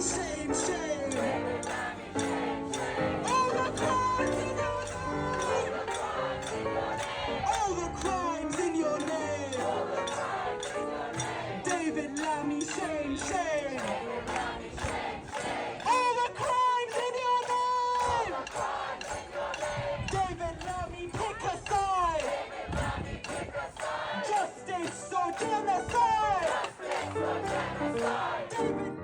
Shame, shame. All the crimes in your name. All the crimes in your name. David Lammy, shame, shame. All the crimes in your name. David Lammy, pick a side. Justice or genocide. David.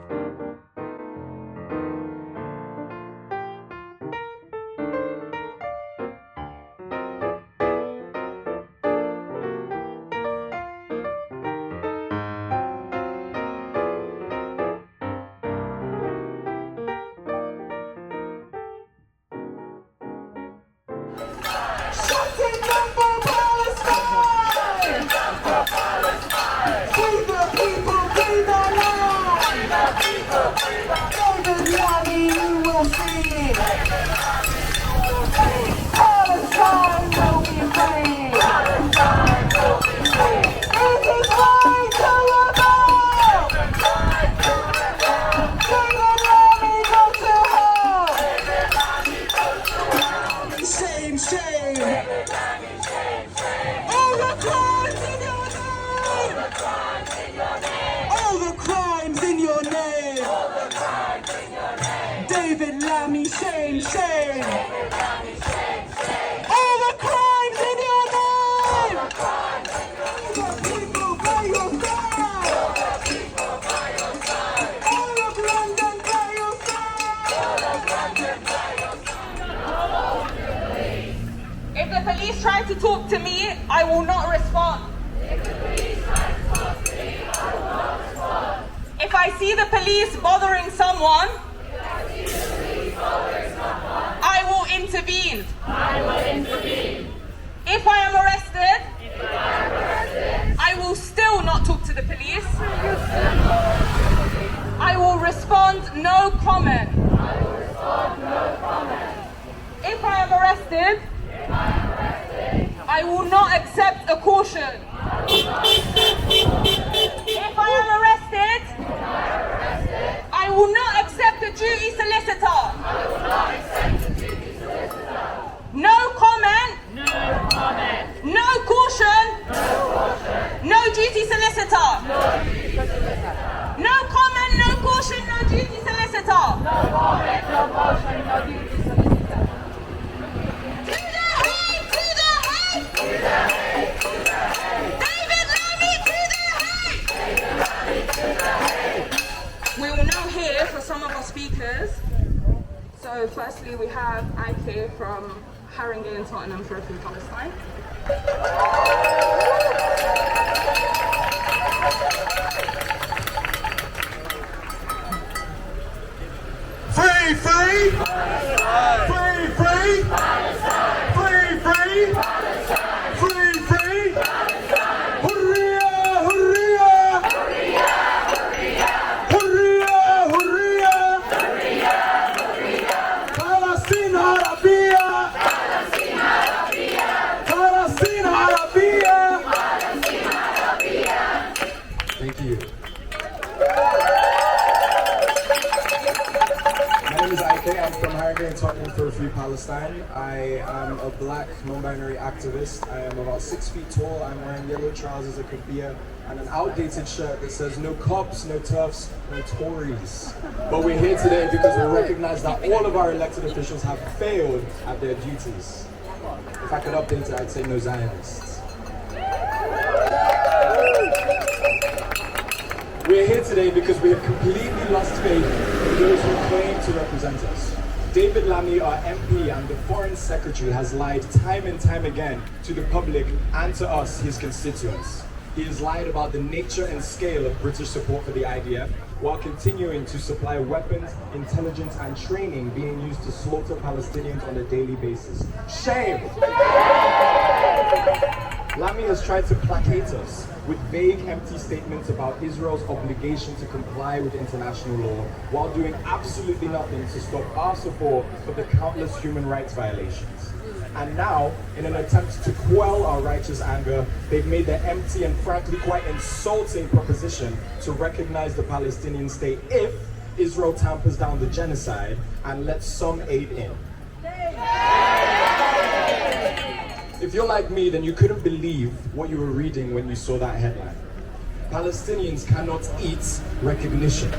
Shutting down for Palestine! Free the people, free the land! David Lammy, you will see! Palestine will be free! It is time to rebel! David Lammy, go to hell! Shame, shame! All the crimes in your name! All the crimes in your name! David Lammy, shame, shame! All the crimes in your name! All the people by your side! All of London by your side! If the police try to talk to me, I will not respond. If I see the police bothering someone, I will intervene. If I am arrested, I will still not talk to the police. I will respond no comment. If I am arrested, I will not accept a caution. If I am arrested, I will not accept a duty solicitor. No comment. No caution. No duty solicitor. No comment, no caution, no duty solicitor. David Lammy to the Hague! We will now hear from some of our speakers. So firstly we have Ike from Haringey and Tottenham for a Free Palestine. Free, free! Free, free! Free, free! Free, free! Hurriya, hurriya! Hurriya, hurriya! Palestine Arabia! Palestine Arabia! Thank you. My name is Ike. I'm from Hague and Tottenham for a Free Palestine. I am a black, non-binary activist. I am about 6 feet tall. I'm wearing yellow trousers, a kabia, and an outdated shirt that says no cops, no turfs, no Tories. But we're here today because we recognize that all of our elected officials have failed at their duties. If I could update it, I'd say no Zionists. We're here today because we have completely lost faith in those who claim to represent us. David Lammy, our MP and the Foreign Secretary, has lied time and time again to the public and to us, his constituents. He has lied about the nature and scale of British support for the IDF, while continuing to supply weapons, intelligence and training being used to slaughter Palestinians on a daily basis. Shame! Lammy has tried to placate us with vague, empty statements about Israel's obligation to comply with international law, while doing absolutely nothing to stop our support for the countless human rights violations. And now, in an attempt to quell our righteous anger, they've made the empty and frankly quite insulting proposition to recognize the Palestinian state if Israel tampers down the genocide and lets some aid in. If you're like me, then you couldn't believe what you were reading when you saw that headline. Palestinians cannot eat recognition.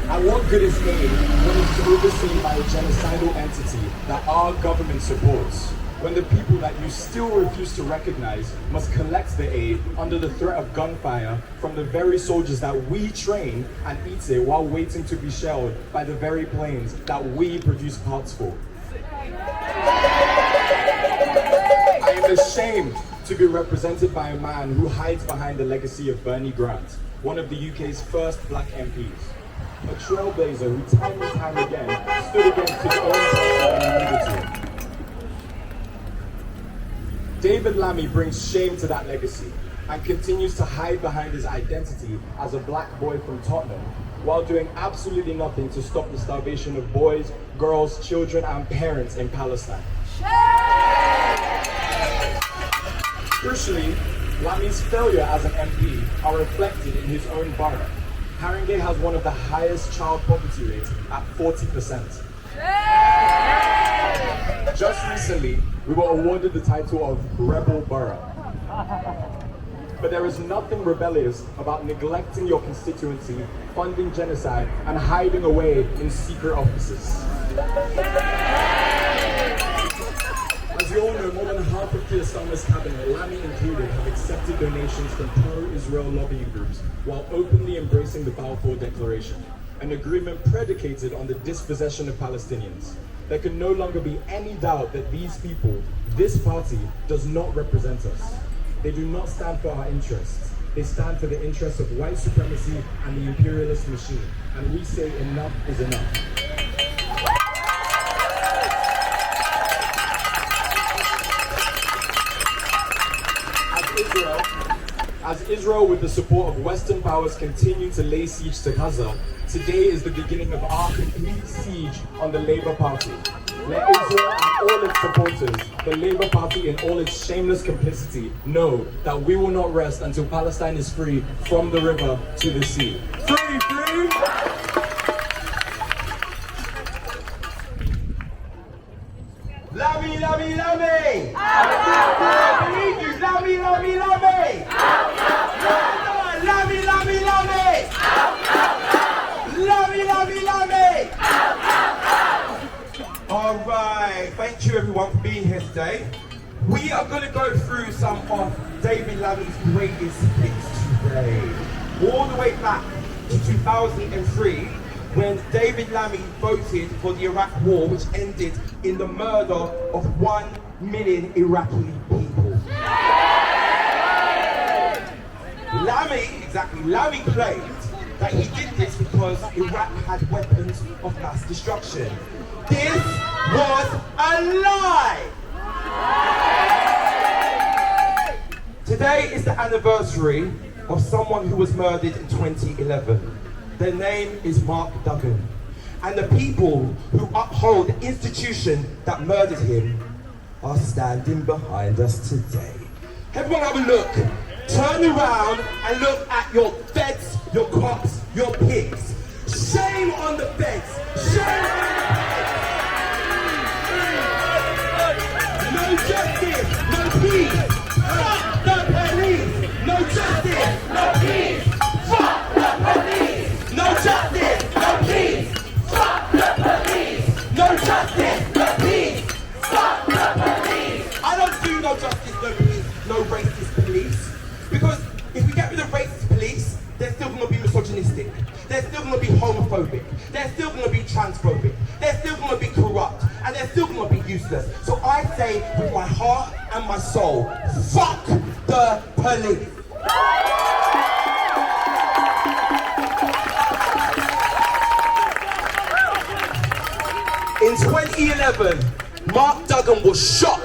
And what good is aid when it's overseen by a genocidal entity that our government supports, when the people that you still refuse to recognize must collect the aid under the threat of gunfire from the very soldiers that we train and eat it while waiting to be shelled by the very planes that we produce parts for? I am ashamed to be represented by a man who hides behind the legacy of Bernie Grant, one of the UK's first black MPs. A trailblazer who time and time again stood against his own party when he needed to. David Lammy brings shame to that legacy and continues to hide behind his identity as a black boy from Tottenham while doing absolutely nothing to stop the starvation of boys, girls, children and parents in Palestine. Crucially, Lammy's failure as an MP are reflected in his own borough. Hague has one of the highest child poverty rates at 40%. Just recently, we were awarded the title of Rebel Borough. But there is nothing rebellious about neglecting your constituency, funding genocide, and hiding away in secret offices. As you all know, more than half of the Starmer's cabinet, Lammy included, have accepted donations from pro-Israel lobbying groups while openly embracing the Balfour Declaration, an agreement predicated on the dispossession of Palestinians. There can no longer be any doubt that these people, this party, does not represent us. They do not stand for our interests. They stand for the interests of white supremacy and the imperialist machine. And we say enough is enough. As Israel, with the support of Western powers, continue to lay siege to Gaza, today is the beginning of our complete siege on the Labour Party. Let Israel and all its supporters, the Labour Party in all its shameless complicity, know that we will not rest until Palestine is free from the river to the sea. Free, free! Lammy, Lammy, Lammy! I believe you! Lammy, Lammy, Lammy! Lammy, Lammy, Lammy! Lammy, Lammy, Lammy! Alright, thank you everyone for being here today. We are going to go through some of David Lammy's greatest hits today. All the way back to 2003, when David Lammy voted for the Iraq War, which ended in the murder of 1 million Iraqi people. Lammy claimed that he did this because Iraq had weapons of mass destruction. This was a lie! Today is the anniversary of someone who was murdered in 2011. Their name is Mark Duggan. And the people who uphold the institution that murdered him are standing behind us today. Everyone have a look. Turn around and look at your feds, your cops, your pigs. Shame on the feds. Shame on the feds. No justice, no peace. Fuck the police. No justice, no peace. Fuck the police. No justice, no peace. Fuck the police. No justice, no peace. Fuck the police. I don't do no justice, no peace, no racist police. Because if we get rid of racist police, they're still going to be misogynistic. They're still going to be homophobic. They're still going to be transphobic. They're still going to be corrupt. And they're still going to be useless. So I say with my heart and my soul, fuck the police. In 2011, Mark Duggan was shot,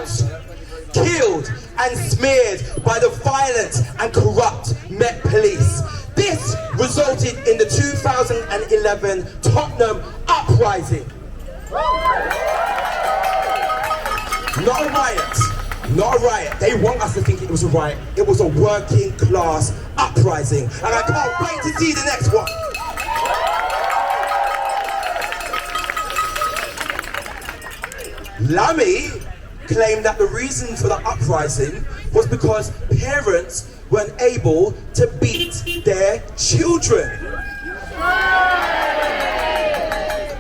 killed and smeared by the violent and corrupt Met Police. This resulted in the 2011 Tottenham uprising. Not a riot, not a riot. They want us to think it was a riot. It was a working class uprising. And I can't wait to see the next one. Lammy claimed that the reason for the uprising was because parents weren't able to beat their children.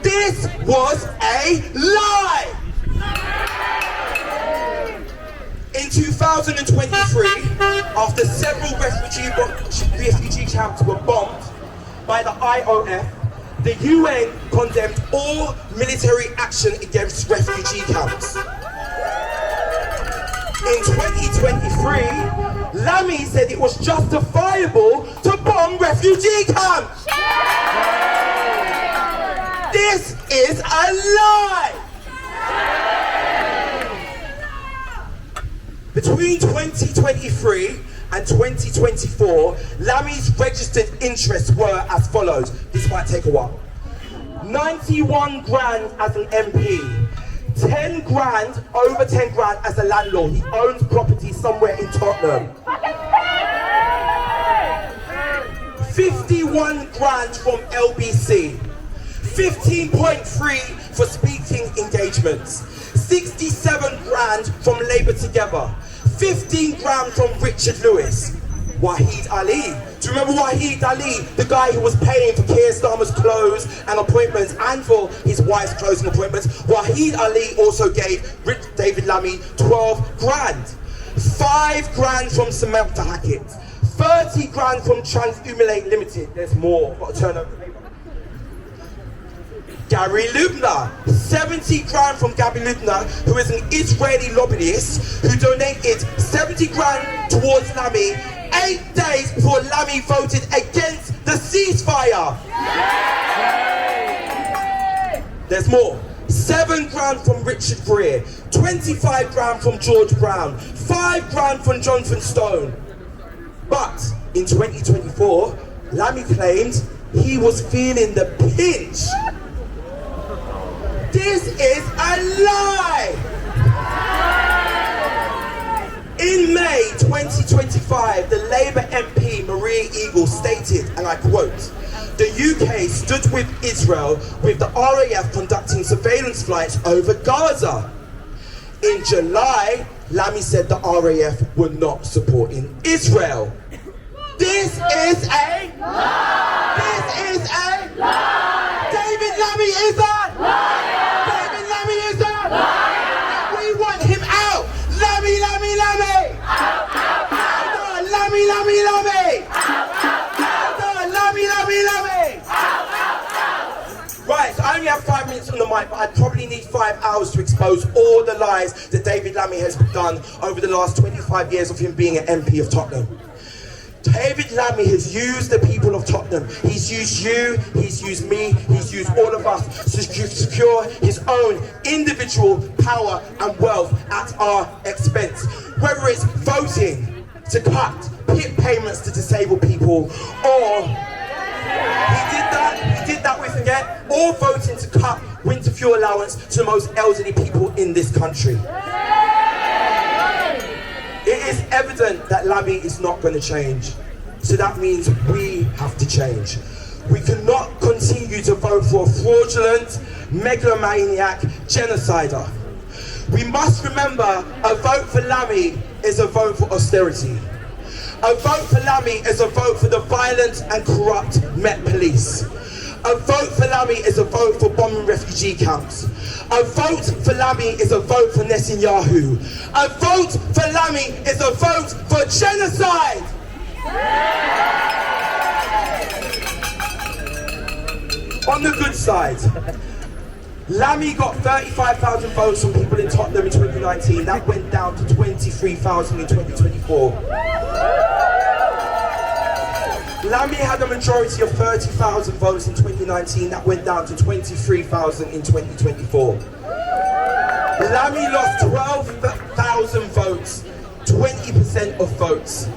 This was a lie! In 2023, after several refugee camps were bombed by the IOF, the UN condemned all military action against refugee camps. In 2023, Lammy said it was justifiable to bomb refugee camps. This is a lie! Between 2023 and 2024, Lammy's registered interests were as follows. This might take a while. 91 grand as an MP, 10 grand, over 10 grand as a landlord. He owns property somewhere in Tottenham. 51 grand from LBC, 15.3 for speaking engagements, 67 grand from Labour Together, 15 grand from Richard Lewis. Wahid Ali. Do you remember Wahid Ali, the guy who was paying for Keir Starmer's clothes and appointments and for his wife's clothes and appointments? Wahid Ali also gave David Lammy 12 grand. 5 grand from Samantha Hackett. 30 grand from Transumulate Limited. There's more. Got to turn over the paper. Gary Lubna, 70 grand from Gary Lubna, who is an Israeli lobbyist who donated 70 grand towards Lammy 8 days before Lammy voted against the ceasefire. There's more. 7 grand from Richard Greer, 25 grand from George Brown, 5 grand from Jonathan Stone. But in 2024, Lammy claimed he was feeling the pinch. This is a lie! In May 2025, the Labour MP Maria Eagle stated, and I quote, "The UK stood with Israel with the RAF conducting surveillance flights over Gaza." In July, Lammy said the RAF were not supporting Israel. This is a lie! This is a lie! David Lammy is a liar! David Lammy is a liar! We want him out! Lammy, Lammy, Lammy! Out, out, out! Lammy, Lammy, Lammy! Out, out, out! Lammy, Lammy, Lammy! Out, out, out! Right, so I only have 5 minutes on the mic, but I probably need 5 hours to expose all the lies that David Lammy has done over the last 25 years of him being an MP of Tottenham. David Lammy has used the people of Tottenham. He's used you, he's used me, he's used all of us to secure his own individual power and wealth at our expense. Whether it's voting to cut PIP payments to disabled people, or he did that with forget, or voting to cut winter fuel allowance to the most elderly people in this country. It is evident that Lammy is not going to change. So that means we have to change. We cannot continue to vote for a fraudulent, megalomaniac genocider. We must remember a vote for Lammy is a vote for austerity. A vote for Lammy is a vote for the violent and corrupt Met Police. A vote for Lammy is a vote for bombing refugee camps. A vote for Lammy is a vote for Netanyahu. A vote for Lammy is a vote for genocide! On the good side, Lammy got 35,000 votes from people in Tottenham in 2019. That went down to 23,000 in 2024. Lammy had a majority of 30,000 votes in 2019. That went down to 23,000 in 2024. Lammy lost 12,000 votes, 20% of votes.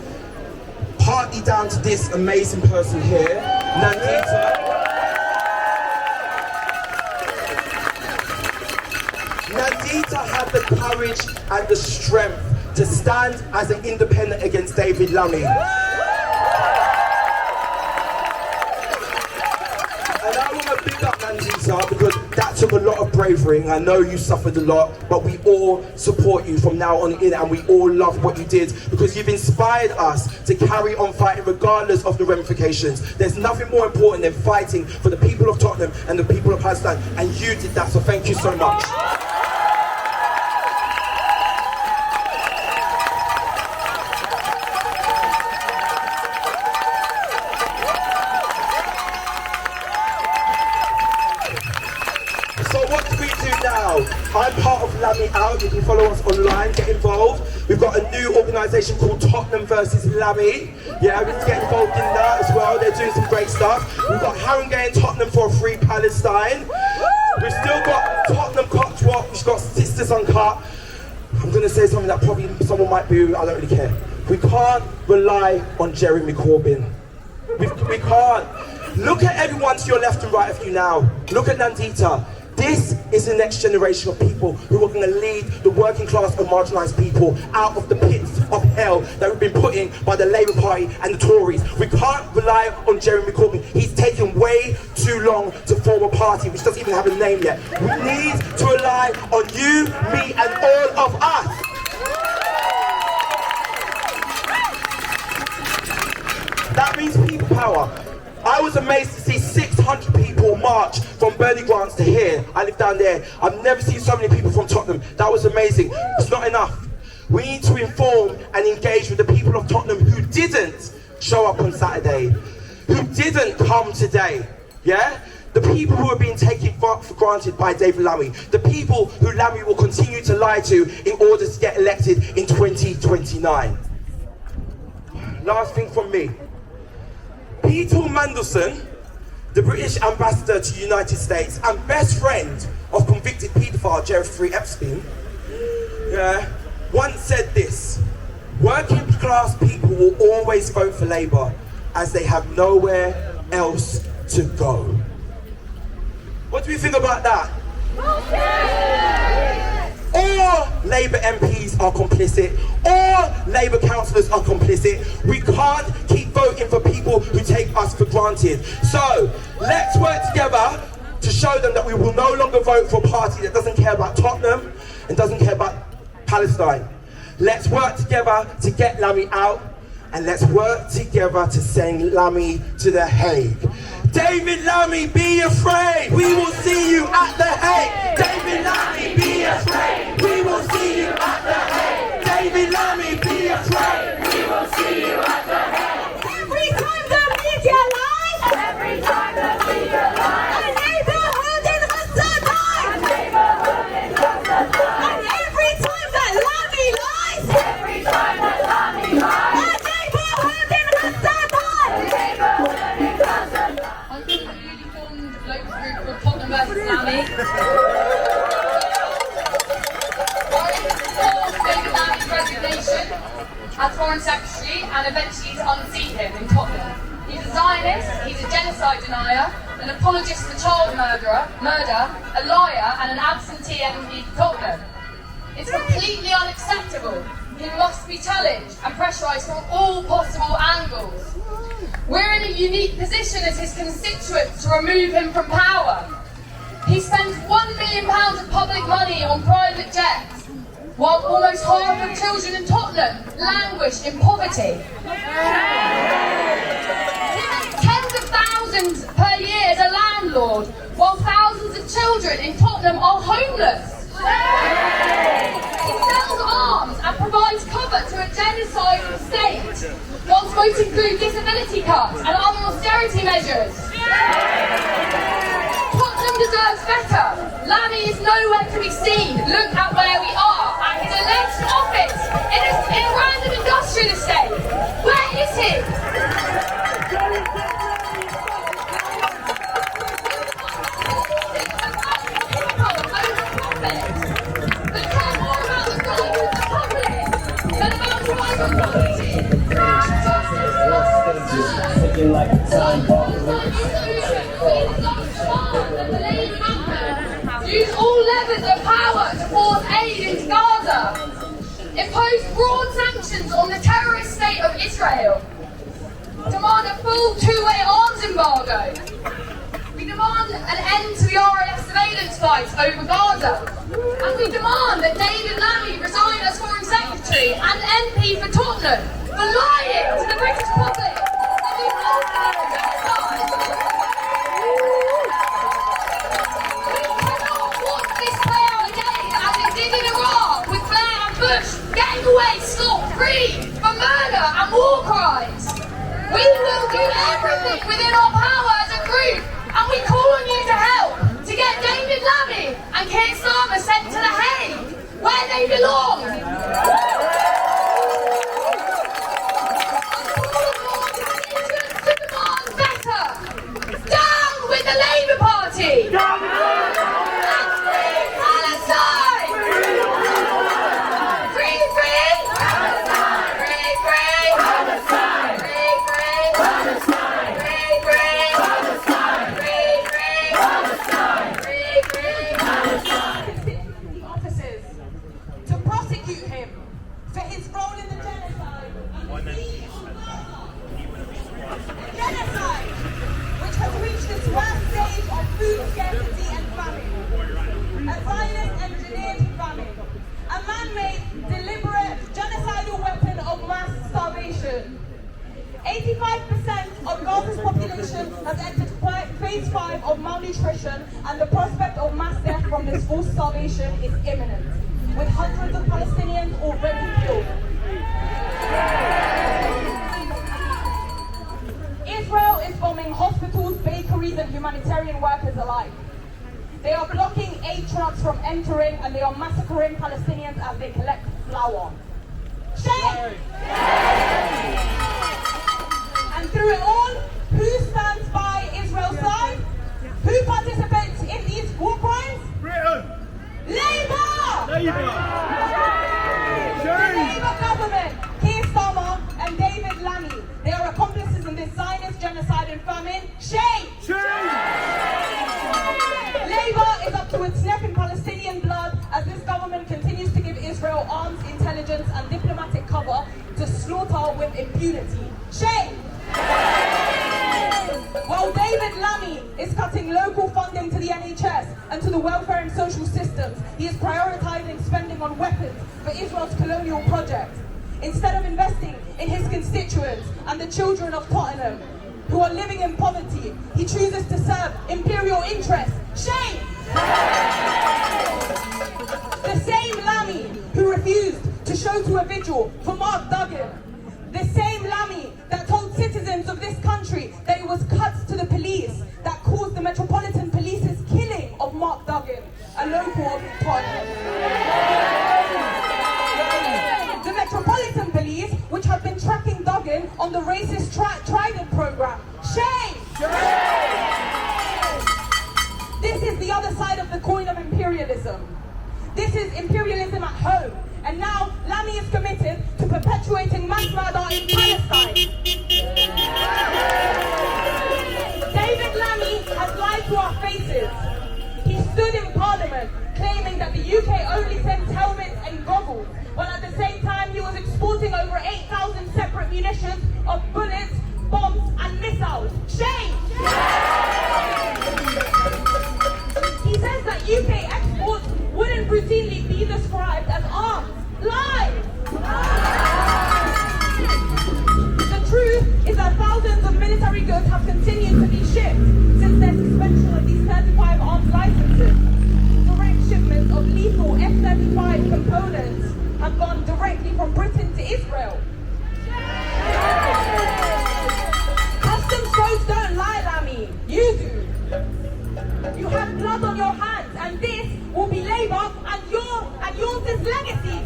Partly down to this amazing person here, Nandita. Nandita had the courage and the strength to stand as an independent against David Lammy. And I want to big up Nandita because that took a lot of bravery, and I know you suffered a lot, but we all support you from now on in, and we all love what you did because you've inspired us to carry on fighting regardless of the ramifications. There's nothing more important than fighting for the people of Tottenham and the people of Palestine, and you did that, so thank you so much. I'm part of Lammy Out. You can follow us online, get involved. We've got a new organisation called Tottenham versus Lammy. Yeah, we need to get involved in that as well. They're doing some great stuff. We've got Haringey and Tottenham for a free Palestine. We've still got Tottenham Cotswold, which got Sisters Uncut. I'm going to say something that probably someone might boo, I don't really care. We can't rely on Jeremy Corbyn. We can't. Look at everyone to your left and right of you now. Look at Nandita. This is the next generation of people who are going to lead the working class and marginalised people out of the pits of hell that we've been put in by the Labour Party and the Tories. We can't rely on Jeremy Corbyn. He's taken way too long to form a party which doesn't even have a name yet. We need to rely on you, me and all of us. That means people power. I was amazed to see 600 people march from Burley Grants to here. I live down there. I've never seen so many people from Tottenham. That was amazing. It's not enough. We need to inform and engage with the people of Tottenham who didn't show up on Saturday, who didn't come today. Yeah? The people who are being taken for granted by David Lammy. The people who Lammy will continue to lie to in order to get elected in 2029. Last thing from me. Peter Mandelson, the British ambassador to the United States and best friend of convicted paedophile Jeffrey Epstein, once said this: working class people will always vote for Labour as they have nowhere else to go. What do we think about that? All Labour MPs are complicit. All Labour councillors are complicit. We can't keep voting for people who take us for granted. So, let's work together to show them that we will no longer vote for a party that doesn't care about Tottenham and doesn't care about Palestine. Let's work together to get Lammy out, and let's work together to send Lammy to the Hague. David Lammy, be afraid. We will see you at the Hague. David Lammy, be afraid. We will see you at the Hague. David Lammy, be afraid. We will see you at the Hague. Every time the media lies. Every time the media lies. A neighborhood in Hasadai. A neighborhood in Hasadai. And every time that Lammy lies. Every time that Lammy lies. A neighborhood in Hasadai. A neighborhood in Hasadai. I'm from the newly formed local group called Tottenham versus Lammy. Resignation as Foreign Secretary and eventually to unseat him in Tottenham. He's a Zionist, he's a genocide denier, an apologist for child murder, a liar and an absentee MP for Tottenham. It's completely unacceptable. He must be challenged and pressurised from all possible angles. We're in a unique position as his constituents to remove him from power. He spends £1 million of public money on private jets, while almost half of children in Tottenham languish in poverty. He makes tens of thousands per year as a landlord, while thousands of children in Tottenham are homeless. He sells arms and provides cover to a genocidal state, whilst voting through disability cuts and other austerity measures. Tottenham deserves better. Lammy is nowhere to be seen. Look at where we are, at his alleged office, in a random industrial estate. Where is he? But care more about the global public than about private property. Use all levers of power to force aid into Gaza. Impose broad sanctions on the terrorist state of Israel. Demand a full two-way arms embargo. We demand an end to the RAF surveillance flights over Gaza. And we demand that David Lammy resign as Foreign Secretary and MP for Tottenham for lying to the British public that we not committed genocide. We cannot watch this play out again as it did in Iraq with Blair and Bush getting away scot-free for murder and war crimes. We will do everything within our power as a group, and we call on you to help to get David Lammy and Keir Starmer sent to the Hague, where they belong. To demand better. Down with the Labour Party. Let's free Palestine. Free, free. Palestine. Free, free. Palestine. Free, free. Palestine. Free, free. Palestine. Free, free. Palestine. Free, free. Palestine. The officers to prosecute him for his role in the genocide on the sea of Gaza. A genocide which has reached its worst stage of food scarcity and famine. A violent engineered famine. A man-made, deliberate, genocidal weapon of mass starvation. 85% of Gaza's population has entered phase 5 of malnutrition, and the prospect of mass death from this forced starvation is imminent, with hundreds of Palestinians already killed. Israel is bombing hospitals, bakeries, and humanitarian workers alike. They are blocking aid trucks from entering, and they are massacring Palestinians as they collect flour. Shame! And through it all, who stands by Israel's side? Who participates in these war crimes? Britain! Labour! Labour! The Labour government, Keir Starmer and David Lammy, they are accomplices in this Zionist genocide and famine. Shame! Labour is up to its neck in Palestinian blood as this government continues to give Israel arms, intelligence and diplomatic cover to slaughter with impunity. Shame! While David Lammy is cutting local funding to the NHS and to the welfare and social systems, he is prioritising spending on weapons for Israel's colonial project. Instead of investing in his constituents and the children of Tottenham, who are living in poverty, he chooses to serve imperial interests. Shame! The same Lammy who refused to show to a vigil for Mark Duggan, the same Lammy that told citizens of this country that it was cuts to the police that caused the Metropolitan Police's killing of Mark Duggan, a local of Tottenham. The Metropolitan Police, which have been tracking Duggan on the racist Trident program. Shame! This is the other side of the coin of imperialism. This is imperialism at home. And now Lammy is committed to perpetuating mass murder in Palestine. David Lammy has lied to our faces. He stood in Parliament claiming that the UK only sends helmets and goggles, while at the same time he was exporting over 8,000 separate munitions of bullets, bombs and missiles. Shame! He says that UK exports wouldn't routinely be described as arms. Lies! The truth is that thousands of military goods have continued to be shipped since their suspension of these 35 arms licenses. Direct shipments of lethal F-35 components have gone directly from Britain to Israel. Customs codes don't lie, Lammy. You do. You have blood on your hands, and this will be Labour and yours is legacy.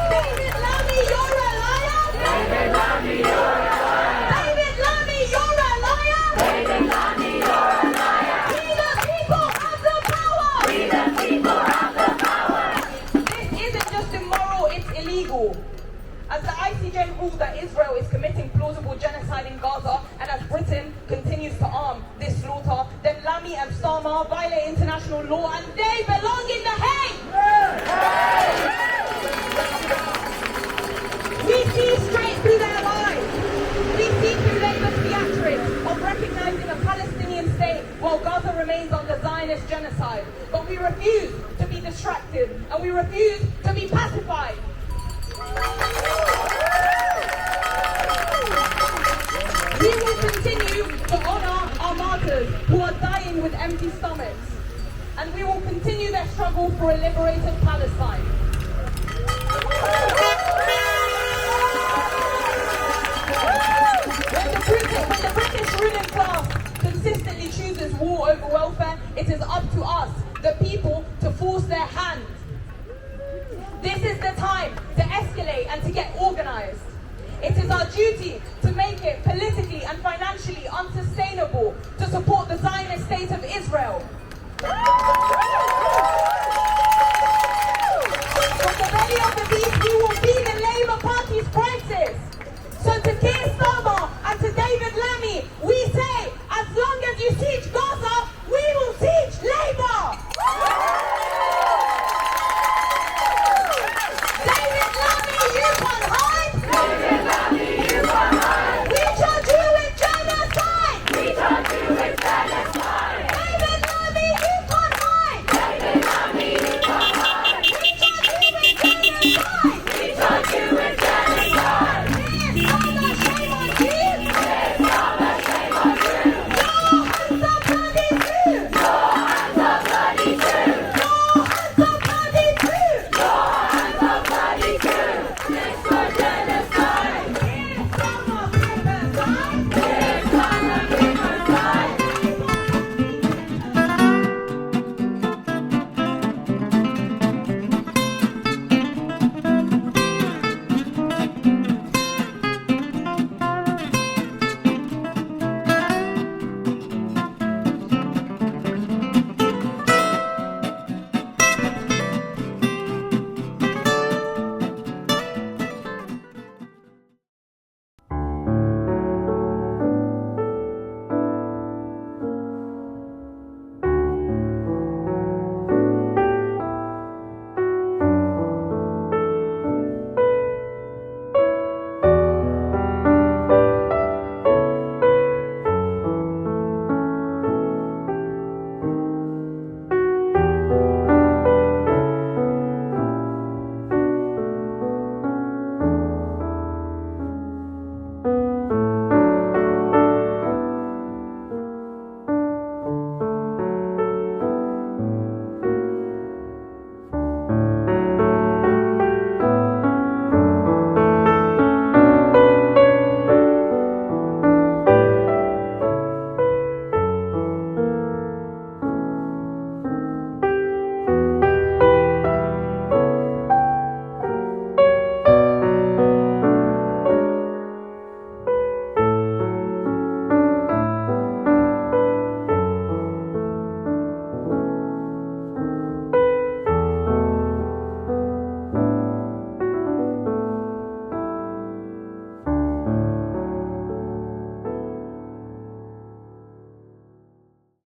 David Lammy, you're a liar. David Lammy, you're a liar. David Lammy, you're a liar. David Lammy, you're a liar. We the people have the power. We the people have the power. This isn't just immoral, it's illegal. As the ICJ ruled that Israel is committing plausible genocide in Gaza, and as Britain continues to arm this slaughter, then Lammy and Starmer violate international law and they belong in the Hague! We see straight through their lies. We see through Labour's theatrics of recognition Zionist genocide, but we refuse to be distracted and we refuse to be pacified. We will continue to honour our martyrs who are dying with empty stomachs, and we will continue their struggle for a liberated Palestine. When the British ruling class consistently chooses war over welfare, it is up to us, the people, to force their hand. This is the time to escalate and to get organised.